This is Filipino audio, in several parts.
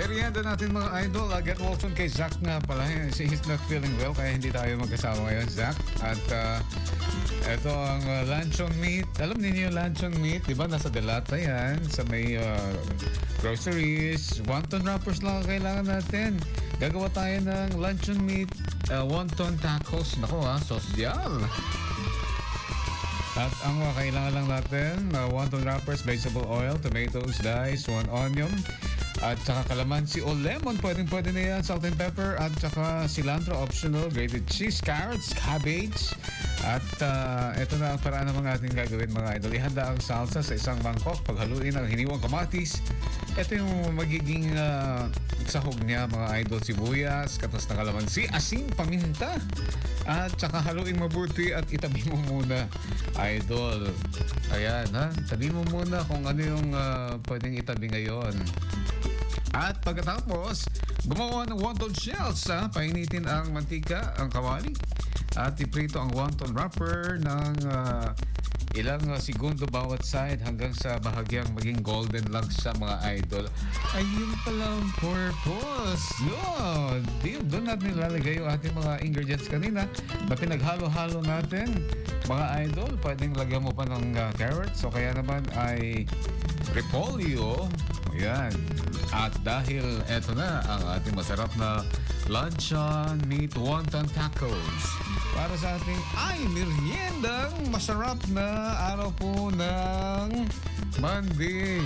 Merienda natin mga idol. Get well soon kay Zach nga pala. He's not feeling well kaya hindi tayo magkasama ngayon, Zach. At ito ang luncheon meat. Alam niyo yung luncheon meat, di ba? Nasa Delata yan. Sa may groceries. Wonton wrappers lang ang kailangan natin. Gagawa tayo ng luncheon meat wonton tacos. Nako sosyal. At ang kailangan lang natin, wonton wrappers, vegetable oil, tomatoes, diced, 1 onion, at saka kalamansi o lemon, pwede na yan, salt and pepper, at saka cilantro, optional, grated cheese, carrots, cabbage. At ito na ang paraan ng mga ating gagawin mga idol. Ihanda ang salsa sa isang mangkok, paghaluin ang hiniwang kamatis. Ito yung magiging sahog niya mga idol, sibuyas, katas na kalamansi, asin, paminta. At saka haluin mabuti at itabi mo muna, idol. Ayan ha, tabi mo muna kung ano yung pwedeng itabi ngayon. At pagkatapos, gumawa ng wonton shells. Painitin ang mantika, ang kawali. At iprito ang wonton wrapper ng ilang segundo bawat side hanggang sa bahagyang maging golden lang sa mga idol. Ayun pala ang purpose. Doon natin nilalagay yung ating mga ingredients kanina na pinaghalo-halo natin. Mga idol, pwedeng lagyan mo pa ng carrots o kaya naman ay repolyo. Ayan. At dahil eto na ang ating masarap na luncheon meat wonton tacos para sa ating meriendang masarap na araw po ng Monday.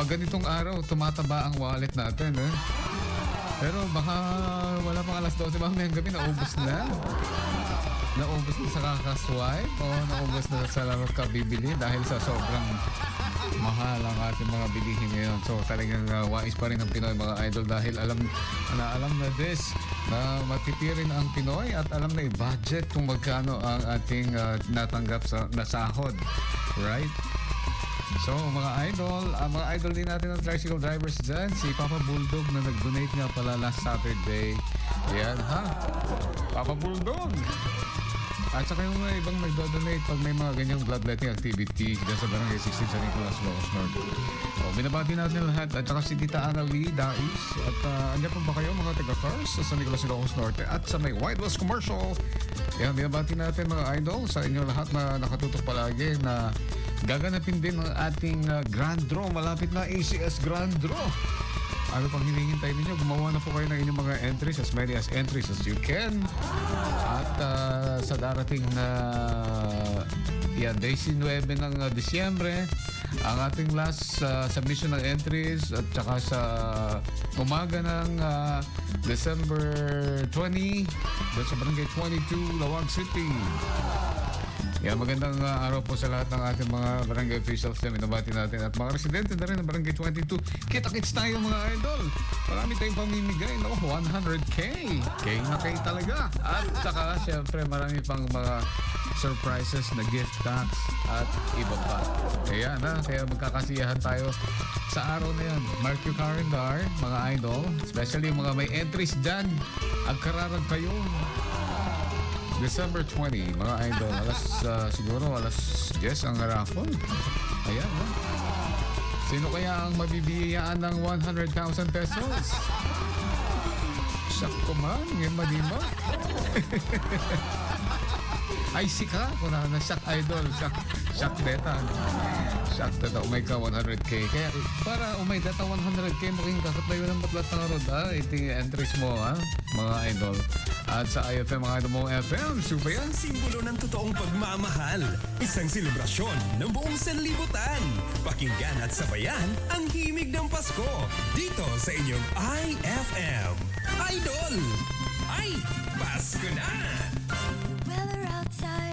Pag ganitong araw, tumataba ang wallet natin. Pero baka wala pang alas 12 mamayang gabi, naubos na. Naubos na sa kakaswipe o naubos na sa kabibili dahil sa sobrang mahal ang ating mga bilihin ngayon. So talagang wais pa rin ang Pinoy mga idol dahil alam na this na matipirin ang Pinoy at alam na i-budget kung magkano ang ating natanggap sa nasahod. Right? So mga idol din natin ng tricycle drivers dyan, si Papa Bulldog na nag-donate nga pala last Saturday. Yan ha, Papa Bulldog. At saka yung mga ibang nagdo-donate pag may mga ganyang bloodletting activity dyan sa Barangay 16 sa Nicolas Locos Norte. So, binabati natin lahat. At saka si Tita Annalie Dais. At andyan po ba kayo mga taga-cars sa Nicolas Locos Norte at sa may White West Commercial. Yan, binabati natin mga idol sa inyo lahat na nakatutok palagi na gaganapin din ang ating Grand Draw. Malapit na ACS Grand Draw. Ano pang hinihintay ninyo? Gumawa na po kayo ng inyong mga entries, as many as entries as you can. At sa darating na day 19 ng Disyembre, ang ating last submission ng entries at saka sa umaga ng December 20 doon sa Barangay 22, Lawag City. Yan, magandang araw po sa lahat ng ating mga barangay officials na minabati natin at mga residente na rin ng Barangay 22. Kita-kits tayo mga idol. Marami tayong pamimigay. 100K. K na K talaga. At saka, syempre, marami pang mga surprises na gift tax at iba pa. Ayan kaya magkakasiyahan tayo sa araw na yan. Mark your calendar, mga idol. Especially yung mga may entries dyan. Agkararag kayo. December 20, mga idol. Siguro alas 10 ang raffle. Ayan, Sino kaya ang mabibiyayaan ng 100,000 pesos? Shock ko man, yung malima. Ay, sika. Kuna na shock idol. Shock data. Shock data. Umay ka 100K. Kaya para umay data 100K, maging kakatayo ng batlat ng road. Ito yung entries mo, mga idol. At sa IFM, mga idol mong FM, super yan. Isang simbolo ng totoong pagmamahal. Isang selebrasyon ng buong sanlibutan. Pakinggan at sabayan ang himig ng Pasko. Dito sa inyong IFM. Idol! Ay, Pasko na! Weather outside